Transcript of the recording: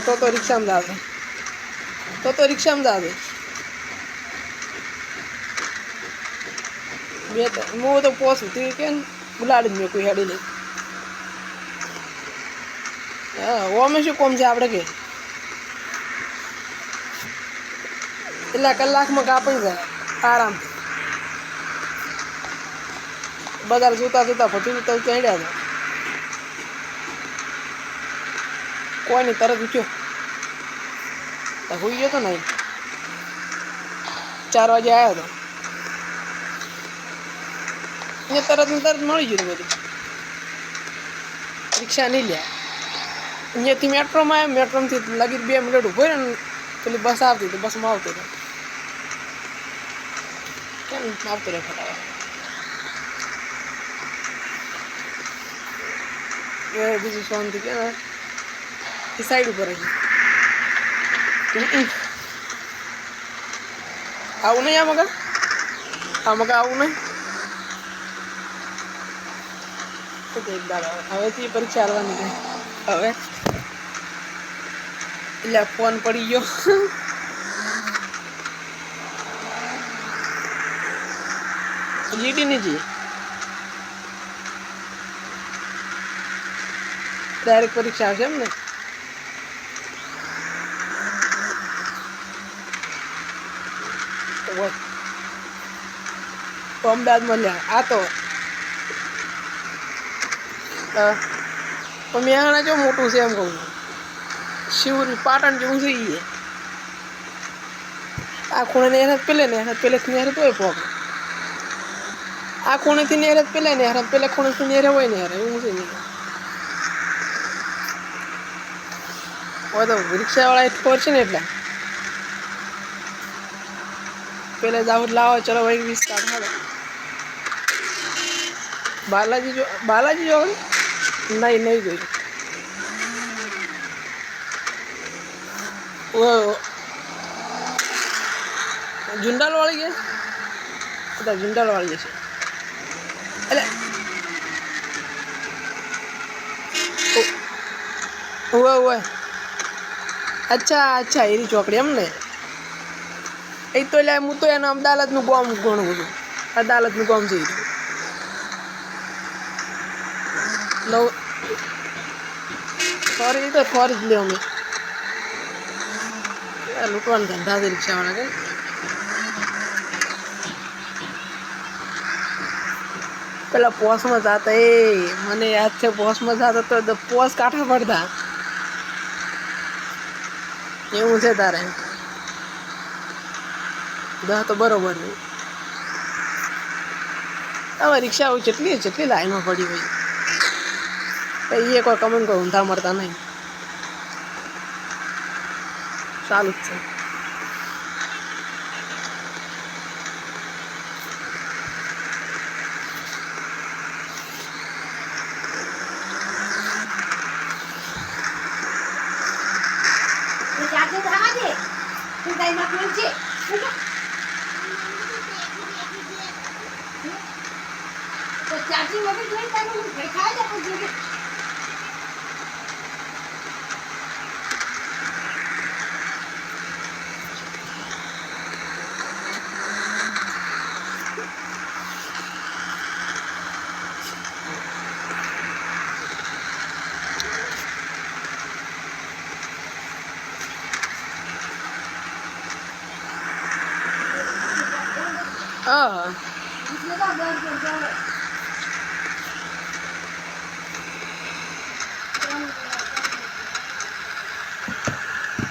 तो रिक्शा में जावे तो रिक्शा में जावे मैं तो पोस होती के बुलाड़ में कोई हेडी नहीं वो में शू कोम से आपड़े के इला कलाक में कापी जाए आराम बजार जोता जोता फटी तो चढ़िया जाए कोई नहीं तरत उठ्यो तो हुई गयो तो नहीं 4 वागे आया तो ये तरत ने तरत मળી ગયું બધું रिक्शा नहीं लिया અહીંયાથી મેટ્રોમાં આવ્યા મેટ્રોમાંથી લગી 2 મિનિટ ઊભો રહ્યો ને પેલી બસ આવતી તો બસમાં આવતો હતો કેમ આવતો રહે ફટાફટ એ બીજું શાંતિ કે એ સાઈડ ઉપર હજી આવું નહીં આમાં આવું નહીં તો એક દાડા હવેથી પરીક્ષા આવવાની છે હવે એટલે ફોન પડી ગયો જીટી નહીં જી ડાયરેક્ટ પરીક્ષા આવશે એમ ને તો અમદાવાદમાં લ્યા આ તો પણ મેહાણા જો મોટું છે એમ કહું શિવરી પાટણ જેવું છે એ આ ખૂણે નેહરત પેલેથી નેહરત હોય પોક આ ખૂણેથી નેહરત પેલા ખૂણેથી નેહરે હોય નેહરે એવું છે નહીં હોય તો રિક્ષાવાળા એ ખબર છે ને એટલે પેલા જાવું લાવો ચલો ભાઈ 20 કાઢો બાલાજી જો નહીં જોયું झुंडाल वाली है अच्छा झुंडाल वाली है अरे हुआ अच्छा अच्छा एरी चौकड़ी एम ने ए तो ले मु तो एना अदालत नु गाम घणું બધું अदालत नु गाम છે लो सॉरी तो फॉरेस्ट ले हमें लुटवान धंधा से रिक्शा वाला के પેલા પોસમાં જાતા મને યાદ છે પોસમાં જાતા તો પોસ કાઢા પડતા એવું છે તારે દા તો બરોબર નહીં હવે રિક્ષાઓ જેટલી લાઈનમાં પડી હોય એ કોઈ કમન કોઈ ઊંધા મળતા નહીં ચાલુ જ છે चार्जिंग में भी खाया जाए हाँ